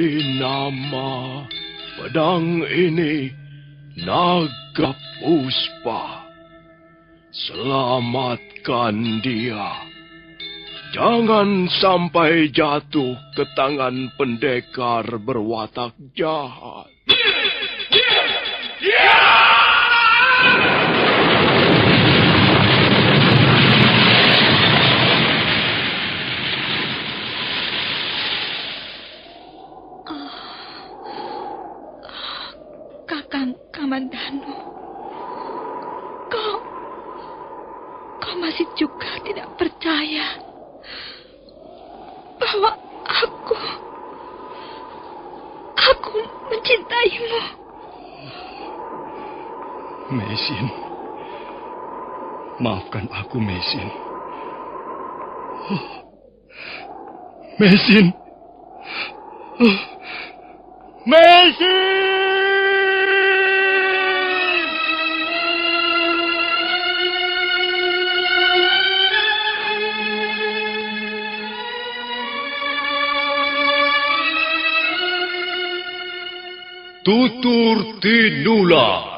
Beri nama pedang ini Naga Puspa. Selamatkan dia. Jangan sampai jatuh ke tangan pendekar berwatak jahat. Kakang Kamandanu, kau masih juga tidak percaya bahwa aku mencintaimu. Meisin, maafkan aku, Meisin. Meisin. Meisin! Tutur Tinula.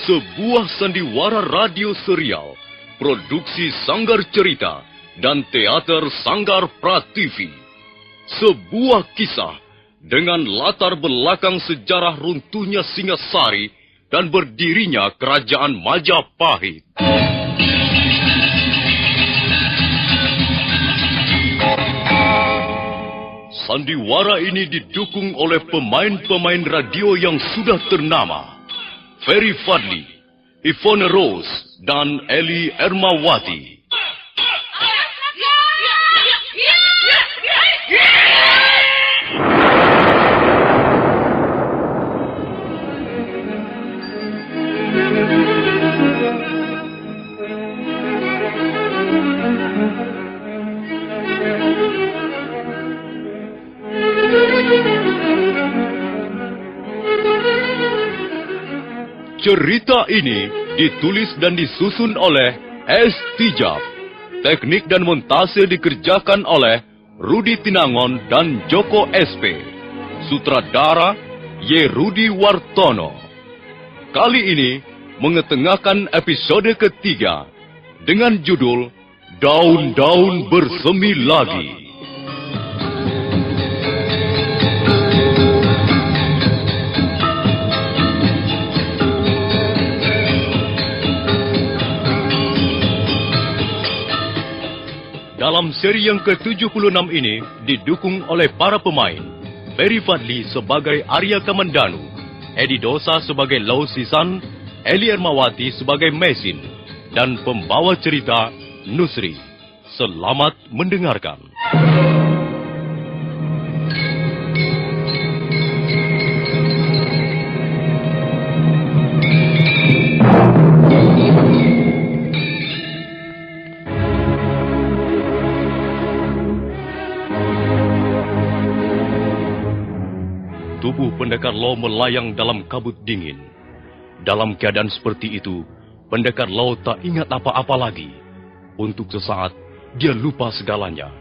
Sebuah sandiwara radio serial, produksi Sanggar Cerita dan Teater Sanggar Prativi. Sebuah kisah dengan latar belakang sejarah runtuhnya Singasari dan berdirinya Kerajaan Majapahit. Sandiwara ini didukung oleh pemain-pemain radio yang sudah ternama. Ferry Fadli, Yvonne Rose, dan Eli Ermawati. Cerita ini ditulis dan disusun oleh S. Tijab. Teknik dan montase dikerjakan oleh Rudi Tinangon dan Joko SP. Sutradara Y. Rudi Wartono. Kali ini mengetengahkan episode ketiga dengan judul Daun-Daun Bersemi Lagi. Dalam seri yang ke-76 ini didukung oleh para pemain. Ferry Fadli sebagai Arya Kamandanu, Edi Dosa sebagai Lau Sisan, Eli Ermawati sebagai Meisin, dan pembawa cerita Nusri. Selamat mendengarkan. Tubuh pendekar Lau melayang dalam kabut dingin. Dalam keadaan seperti itu, pendekar Lau tak ingat apa-apa lagi. Untuk sesaat, dia lupa segalanya.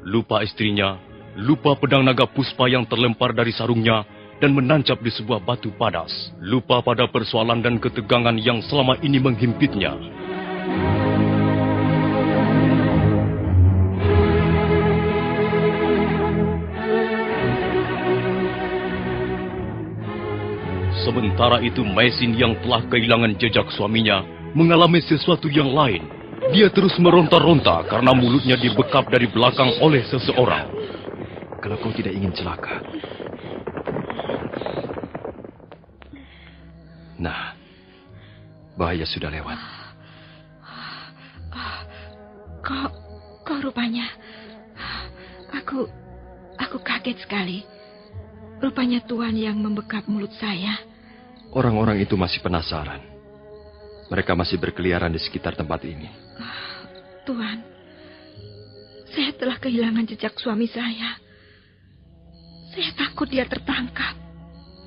Lupa istrinya, lupa pedang naga puspa yang terlempar dari sarungnya dan menancap di sebuah batu padas. Lupa pada persoalan dan ketegangan yang selama ini menghimpitnya. Sementara itu Meisin yang telah kehilangan jejak suaminya mengalami sesuatu yang lain. Dia terus meronta-ronta karena mulutnya dibekap dari belakang oleh seseorang. Kalau kau tidak ingin celaka. Nah, bahaya sudah lewat. Kok rupanya aku kaget sekali. Rupanya Tuan yang membekap mulut saya. Orang-orang itu masih penasaran. Mereka masih berkeliaran di sekitar tempat ini. Tuan, saya telah kehilangan jejak suami saya. Saya takut dia tertangkap.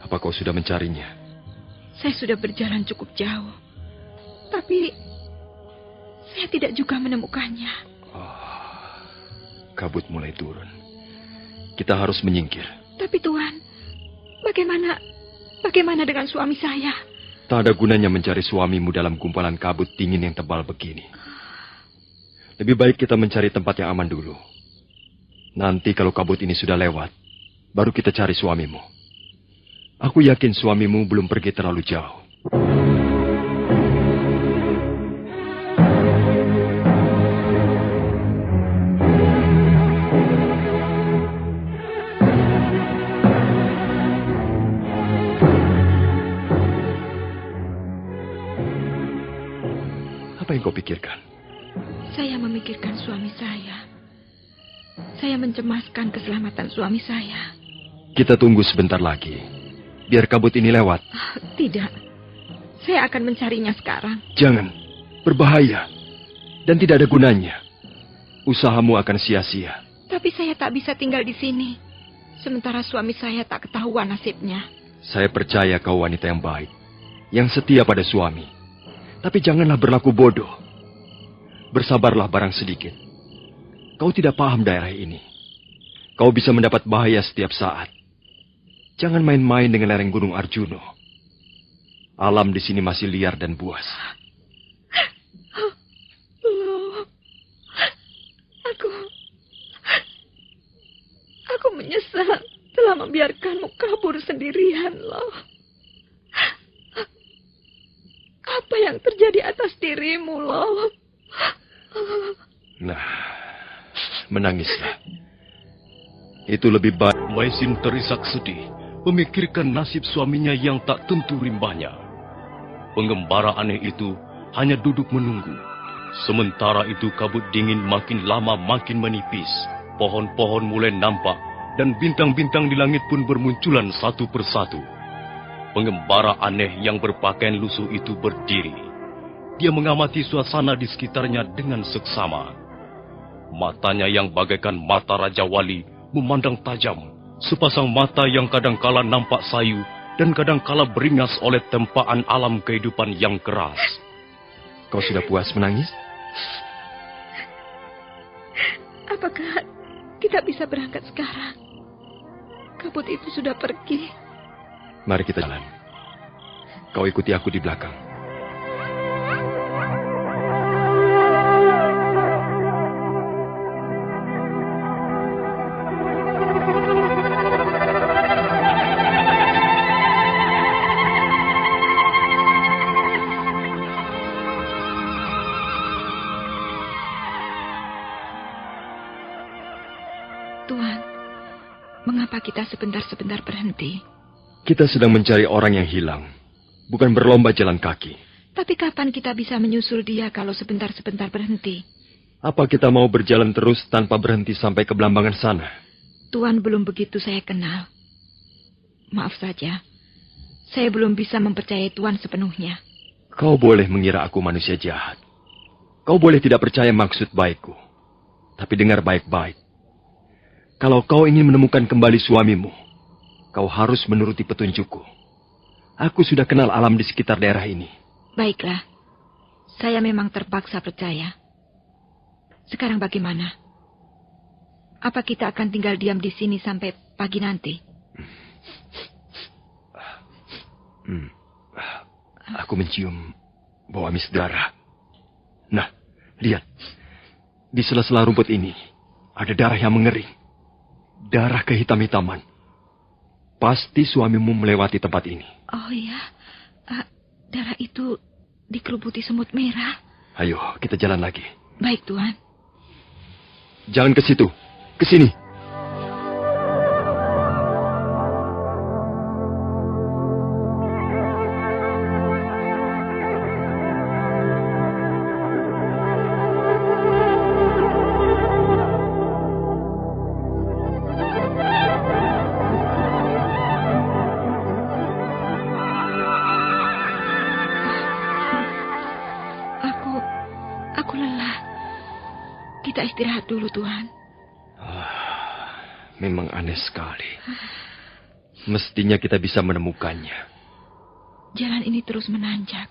Apa kau sudah mencarinya? Saya sudah berjalan cukup jauh. Tapi saya tidak juga menemukannya. Kabut mulai turun. Kita harus menyingkir. Tapi Tuan, bagaimana dengan suami saya? Tak ada gunanya mencari suamimu dalam gumpalan kabut dingin yang tebal begini. Lebih baik kita mencari tempat yang aman dulu. Nanti kalau kabut ini sudah lewat, baru kita cari suamimu. Aku yakin suamimu belum pergi terlalu jauh. Apa yang kau pikirkan? Saya memikirkan suami saya. Saya mencemaskan keselamatan suami saya. Kita tunggu sebentar lagi. Biar kabut ini lewat. Tidak. Saya akan mencarinya sekarang. Jangan. Berbahaya. Dan tidak ada gunanya. Usahamu akan sia-sia. Tapi saya tak bisa tinggal di sini. Sementara suami saya tak ketahuan nasibnya. Saya percaya kau wanita yang baik. Yang setia pada suami. Tapi janganlah berlaku bodoh. Bersabarlah barang sedikit. Kau tidak paham daerah ini. Kau bisa mendapat bahaya setiap saat. Jangan main-main dengan lereng Gunung Arjuno. Alam di sini masih liar dan buas. Loh, aku menyesal telah membiarkanmu kabur sendirian, loh. Apa yang terjadi atas dirimu, loh? Nah, menangislah. Itu lebih baik. Maisin terisak sedih, memikirkan nasib suaminya yang tak tentu rimbanya. Pengembara aneh itu hanya duduk menunggu. Sementara itu kabut dingin makin lama makin menipis. Pohon-pohon mulai nampak dan bintang-bintang di langit pun bermunculan satu persatu. Pengembara aneh yang berpakaian lusuh itu berdiri. Dia mengamati suasana di sekitarnya dengan seksama. Matanya yang bagaikan mata Raja Wali memandang tajam. Sepasang mata yang kadangkala nampak sayu dan kadangkala beringas oleh tempaan alam kehidupan yang keras. Kau sudah puas menangis? Apakah kita bisa berangkat sekarang? Kabut itu sudah pergi. Mari kita jalan. Kau ikuti aku di belakang. Tuan, mengapa kita sebentar-sebentar berhenti? Kita sedang mencari orang yang hilang, bukan berlomba jalan kaki. Tapi kapan kita bisa menyusul dia kalau sebentar-sebentar berhenti? Apa kita mau berjalan terus tanpa berhenti sampai ke Belambangan sana? Tuan belum begitu saya kenal. Maaf saja, saya belum bisa mempercayai Tuan sepenuhnya. Kau boleh mengira aku manusia jahat. Kau boleh tidak percaya maksud baikku. Tapi dengar baik-baik. Kalau kau ingin menemukan kembali suamimu, kau harus menuruti petunjukku. Aku sudah kenal alam di sekitar daerah ini. Baiklah, saya memang terpaksa percaya. Sekarang bagaimana? Apa kita akan tinggal diam di sini sampai pagi nanti? Aku mencium bau amis darah. Nah, lihat. Di sela-sela rumput ini, ada darah yang mengering. Darah kehitam-hitaman. Pasti suamimu melewati tempat ini. Oh iya, darah itu dikerubuti semut merah. Ayo, kita jalan lagi. Baik, Tuan. Jangan ke situ, ke sini. Aku lelah. Kita istirahat dulu, Tuhan. Memang aneh sekali. Mestinya kita bisa menemukannya. Jalan ini terus menanjak.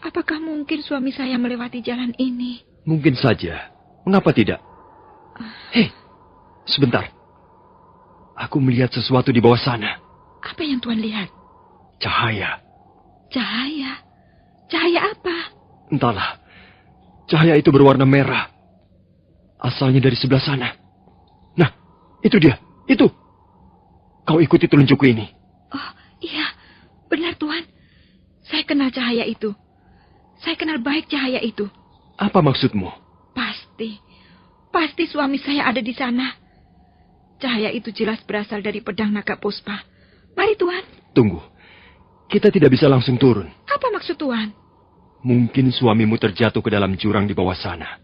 Apakah mungkin suami saya melewati jalan ini? Mungkin saja. Mengapa tidak? Hei, sebentar. Aku melihat sesuatu di bawah sana. Apa yang Tuan lihat? Cahaya. Cahaya? Cahaya apa? Entahlah. Cahaya itu berwarna merah. Asalnya dari sebelah sana. Nah, itu dia. Itu. Kau ikuti telunjukku ini. Oh, iya. Benar, Tuan. Saya kenal cahaya itu. Saya kenal baik cahaya itu. Apa maksudmu? Pasti suami saya ada di sana. Cahaya itu jelas berasal dari pedang naga puspa. Mari, Tuan. Tunggu. Kita tidak bisa langsung turun. Apa maksud Tuan? Mungkin suamimu terjatuh ke dalam jurang di bawah sana.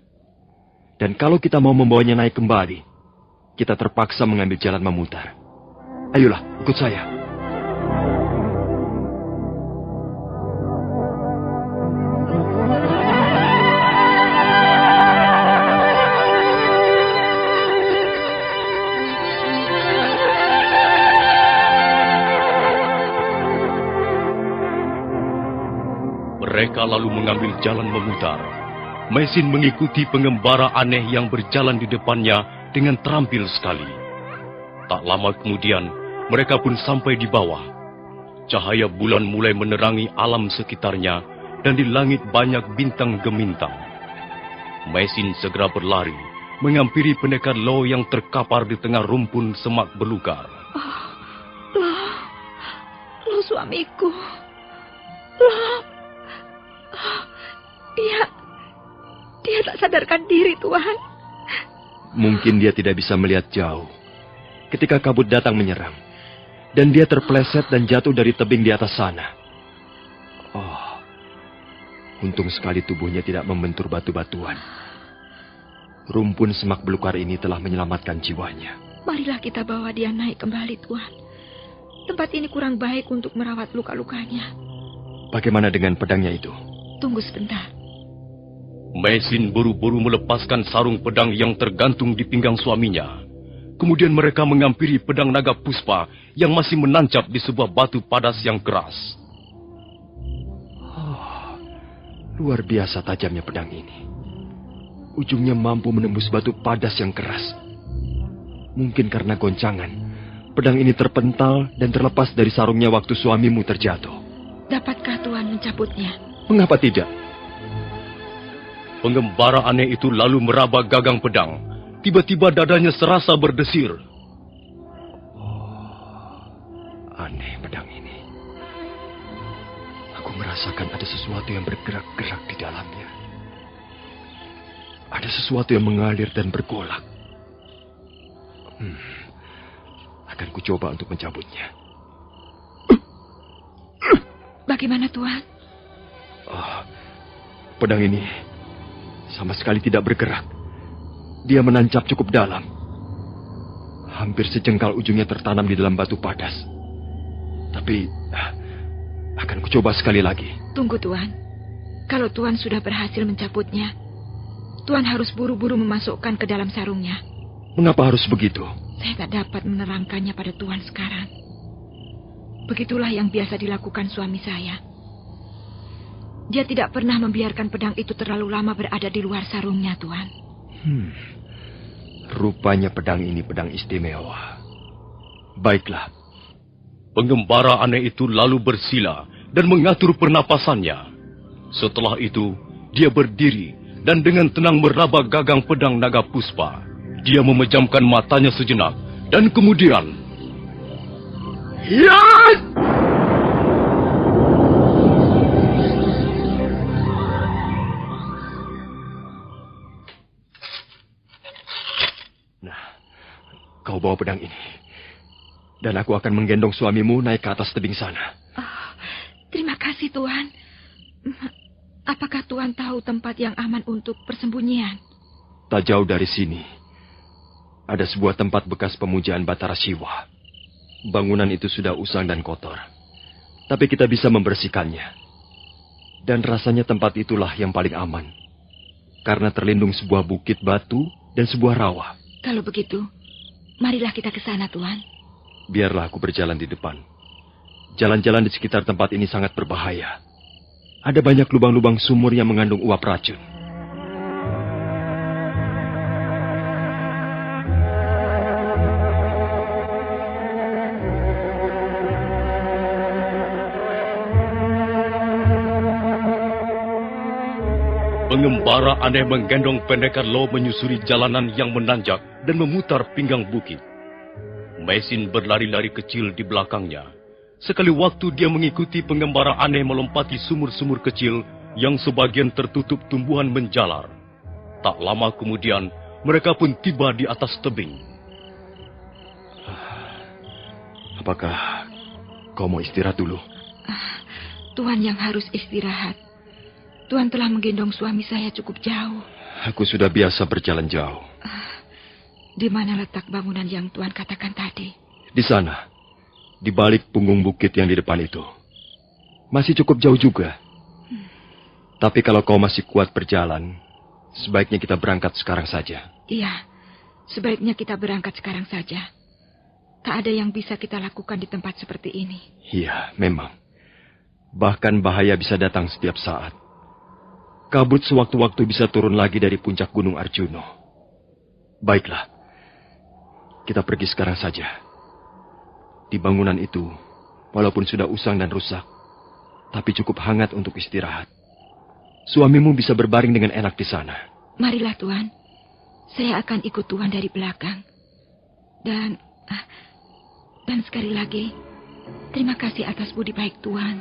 Dan kalau kita mau membawanya naik kembali, kita terpaksa mengambil jalan memutar. Ayolah, ikut saya. Mereka lalu mengambil jalan memutar. Mesin mengikuti pengembara aneh yang berjalan di depannya dengan terampil sekali. Tak lama kemudian, mereka pun sampai di bawah. Cahaya bulan mulai menerangi alam sekitarnya dan di langit banyak bintang gemintang. Mesin segera berlari, menghampiri pendekar Lo yang terkapar di tengah rumpun semak belukar. Lo suamiku. Lo. Dia tak sadarkan diri, Tuhan. Mungkin dia tidak bisa melihat jauh ketika kabut datang menyerang. Dan dia terpleset dan jatuh dari tebing di atas sana. Oh, untung sekali tubuhnya tidak membentur batu-batuan. Rumpun semak belukar ini telah menyelamatkan jiwanya. Marilah kita bawa dia naik kembali, Tuhan. Tempat ini kurang baik untuk merawat luka-lukanya. Bagaimana dengan pedangnya itu? Tunggu sebentar. Mesin buru-buru melepaskan sarung pedang yang tergantung di pinggang suaminya. Kemudian mereka menghampiri pedang naga puspa yang masih menancap di sebuah batu padas yang keras. Oh, luar biasa tajamnya pedang ini. Ujungnya mampu menembus batu padas yang keras. Mungkin karena goncangan, pedang ini terpental dan terlepas dari sarungnya waktu suamimu terjatuh. Dapatkah Tuhan mencabutnya? Mengapa tidak? Pengembara aneh itu lalu meraba gagang pedang. Tiba-tiba dadanya serasa berdesir. Oh, aneh pedang ini. Aku merasakan ada sesuatu yang bergerak-gerak di dalamnya. Ada sesuatu yang mengalir dan bergolak. Akan kucoba untuk mencabutnya. Bagaimana, Tuhan? Oh, pedang ini sama sekali tidak bergerak. Dia menancap cukup dalam. Hampir sejengkal ujungnya tertanam di dalam batu padas. Tapi akan kucoba sekali lagi. Tunggu, Tuhan. Kalau Tuhan sudah berhasil mencabutnya, Tuhan harus buru-buru memasukkan ke dalam sarungnya. Mengapa harus begitu? Saya tak dapat menerangkannya pada Tuhan sekarang. Begitulah yang biasa dilakukan suami saya. Dia tidak pernah membiarkan pedang itu terlalu lama berada di luar sarungnya, Tuhan. Rupanya pedang ini pedang istimewa. Baiklah. Pengembara aneh itu lalu bersila dan mengatur pernapasannya. Setelah itu, dia berdiri dan dengan tenang meraba gagang pedang naga puspa. Dia memejamkan matanya sejenak dan kemudian... Ya! Kau bawa pedang ini. Dan aku akan menggendong suamimu naik ke atas tebing sana. Oh, terima kasih, Tuhan. Apakah Tuhan tahu tempat yang aman untuk persembunyian? Tak jauh dari sini. Ada sebuah tempat bekas pemujaan Batara Siwa. Bangunan itu sudah usang dan kotor. Tapi kita bisa membersihkannya. Dan rasanya tempat itulah yang paling aman. Karena terlindung sebuah bukit batu dan sebuah rawa. Kalau begitu, marilah kita ke sana, Tuhan. Biarlah aku berjalan di depan. Jalan-jalan di sekitar tempat ini sangat berbahaya. Ada banyak lubang-lubang sumur yang mengandung uap racun. Pengembara aneh menggendong pendekar Lo menyusuri jalanan yang menanjak dan memutar pinggang bukit. Mesin berlari-lari kecil di belakangnya. Sekali waktu dia mengikuti pengembara aneh melompati sumur-sumur kecil yang sebagian tertutup tumbuhan menjalar. Tak lama kemudian, mereka pun tiba di atas tebing. Apakah kau mau istirahat dulu? Tuan yang harus istirahat. Tuan telah menggendong suami saya cukup jauh. Aku sudah biasa berjalan jauh. Di mana letak bangunan yang Tuan katakan tadi? Di sana, di balik punggung bukit yang di depan itu. Masih cukup jauh juga. Tapi kalau kau masih kuat berjalan, sebaiknya kita berangkat sekarang saja. Iya, sebaiknya kita berangkat sekarang saja. Tak ada yang bisa kita lakukan di tempat seperti ini. Iya, memang. Bahkan bahaya bisa datang setiap saat. Kabut sewaktu-waktu bisa turun lagi dari puncak Gunung Arjuno. Baiklah, kita pergi sekarang saja. Di bangunan itu, walaupun sudah usang dan rusak, tapi cukup hangat untuk istirahat. Suamimu bisa berbaring dengan enak di sana. Marilah, Tuan. Saya akan ikut Tuan dari belakang. Dan sekali lagi, terima kasih atas budi baik Tuan.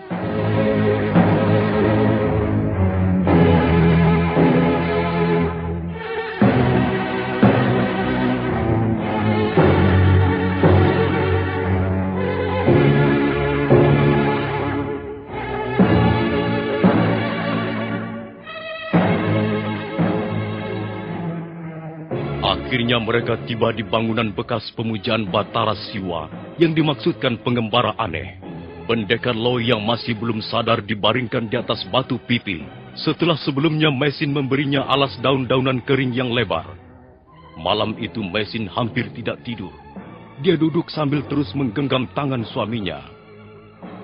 Akhirnya mereka tiba di bangunan bekas pemujaan Batara Siwa yang dimaksudkan pengembara aneh. Pendekar Lo yang masih belum sadar dibaringkan di atas batu pipi setelah sebelumnya Mesin memberinya alas daun-daunan kering yang lebar. Malam itu Mesin hampir tidak tidur. Dia duduk sambil terus menggenggam tangan suaminya.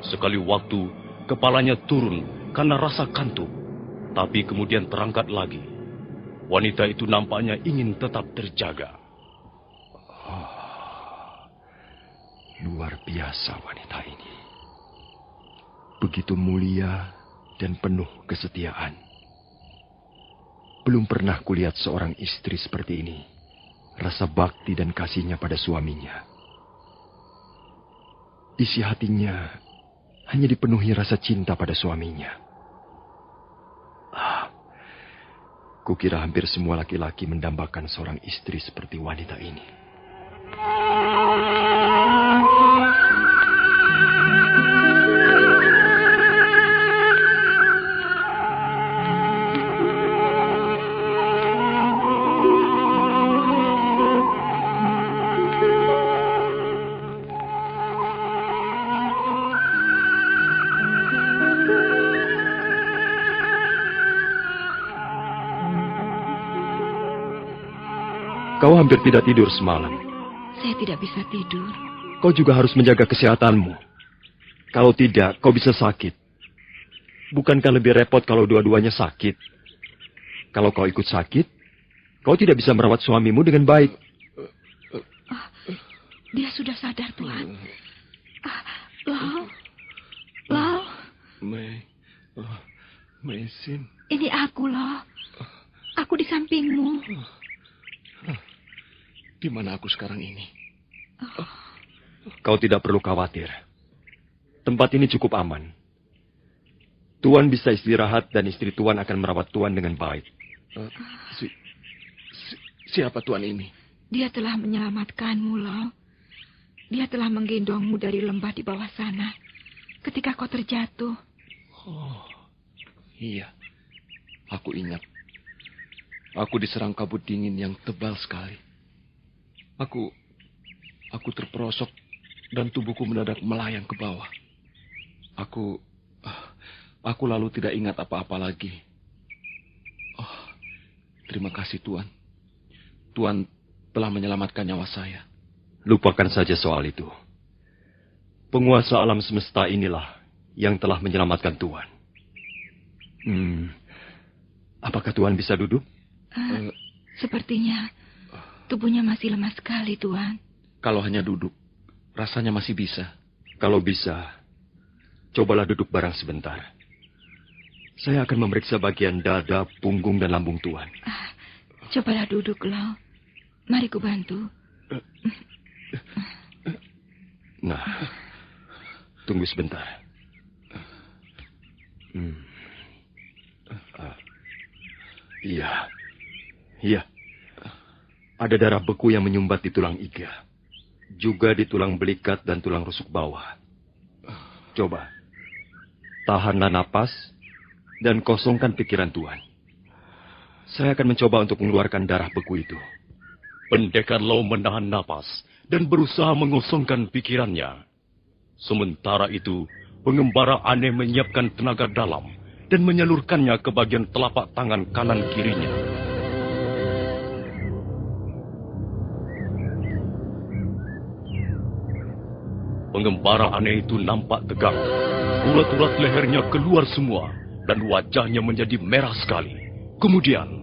Sekali waktu, kepalanya turun karena rasa kantuk, tapi kemudian terangkat lagi. Wanita itu nampaknya ingin tetap terjaga. Luar biasa wanita ini. Begitu mulia dan penuh kesetiaan. Belum pernah kulihat seorang istri seperti ini. Rasa bakti dan kasihnya pada suaminya. Isi hatinya hanya dipenuhi rasa cinta pada suaminya. Kukira hampir semua laki-laki mendambakan seorang istri seperti wanita ini. Kau hampir tidak tidur semalam. Saya tidak bisa tidur. Kau juga harus menjaga kesehatanmu. Kalau tidak, kau bisa sakit. Bukankah lebih repot kalau dua-duanya sakit? Kalau kau ikut sakit, kau tidak bisa merawat suamimu dengan baik. Dia sudah sadar, Tuan. Lo. Mesin. Ini aku, Lo. Aku di sampingmu. Di mana aku sekarang ini? Kau tidak perlu khawatir. Tempat ini cukup aman. Tuan bisa istirahat dan istri Tuan akan merawat Tuan dengan baik. Siapa Tuan ini? Dia telah menyelamatkanmu, Lo. Dia telah menggendongmu dari lembah di bawah sana ketika kau terjatuh. Oh, iya. Aku ingat. Aku diserang kabut dingin yang tebal sekali. Aku terperosok dan tubuhku mendadak melayang ke bawah. Aku lalu tidak ingat apa-apa lagi. Oh, terima kasih Tuan. Tuan telah menyelamatkan nyawa saya. Lupakan saja soal itu. Penguasa alam semesta inilah yang telah menyelamatkan Tuan. Apakah Tuan bisa duduk? Sepertinya tubuhnya masih lemah sekali, Tuan. Kalau hanya duduk, rasanya masih bisa. Kalau bisa, cobalah duduk barang sebentar. Saya akan memeriksa bagian dada, punggung, dan lambung Tuan. Cobalah duduk, Lau. Mari ku bantu. Nah, tunggu sebentar. Iya. Ada darah beku yang menyumbat di tulang iga. Juga di tulang belikat dan tulang rusuk bawah. Coba, tahanlah napas dan kosongkan pikiran Tuan. Saya akan mencoba untuk mengeluarkan darah beku itu. Pendekar Lau menahan napas dan berusaha mengosongkan pikirannya. Sementara itu, pengembara aneh menyiapkan tenaga dalam dan menyalurkannya ke bagian telapak tangan kanan kirinya. Pengembara aneh itu nampak tegang. Urat-urat lehernya keluar semua dan wajahnya menjadi merah sekali. Kemudian,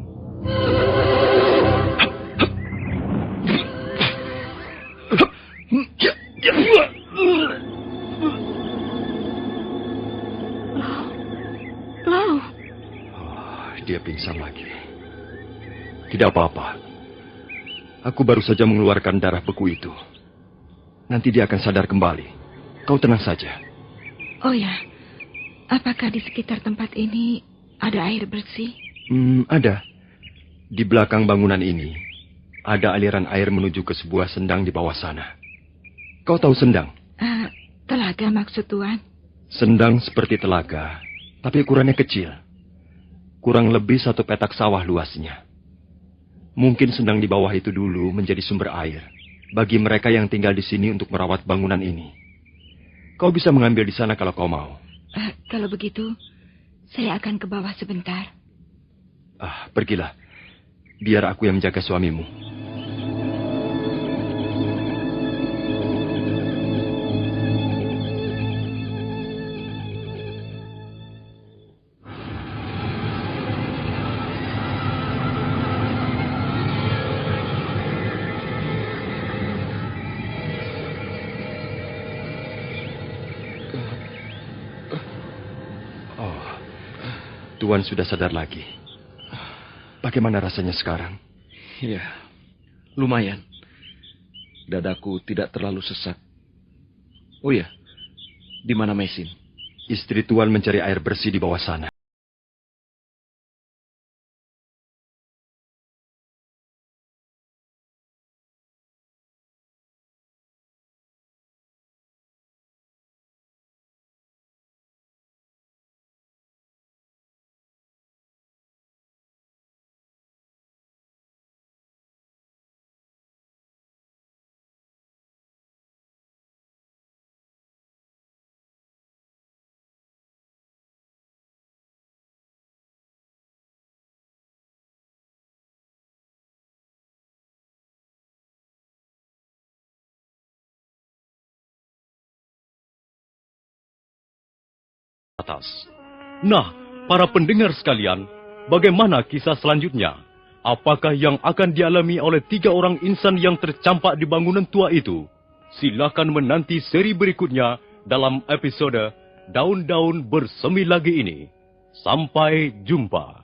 dia pingsan lagi. Tidak apa-apa. Aku baru saja mengeluarkan darah beku itu. Nanti dia akan sadar kembali. Kau tenang saja. Oh ya, apakah di sekitar tempat ini ada air bersih? Ada. Di belakang bangunan ini, ada aliran air menuju ke sebuah sendang di bawah sana. Kau tahu sendang? Telaga maksud Tuan? Sendang seperti telaga, tapi ukurannya kecil. Kurang lebih 1 petak sawah luasnya. Mungkin sendang di bawah itu dulu menjadi sumber air bagi mereka yang tinggal di sini untuk merawat bangunan ini. Kau bisa mengambil di sana kalau kau mau. Kalau begitu, saya akan ke bawah sebentar. Pergilah. Biar aku yang menjaga suamimu. Tuan sudah sadar lagi. Bagaimana rasanya sekarang? Ya, lumayan. Dadaku tidak terlalu sesak. Oh ya, di mana Mesin? Istri Tuan mencari air bersih di bawah sana. Atas. Nah, para pendengar sekalian, bagaimana kisah selanjutnya? Apakah yang akan dialami oleh 3 orang insan yang tercampak di bangunan tua itu? Silakan menanti seri berikutnya dalam episode Daun-Daun Bersemi Lagi ini. Sampai jumpa.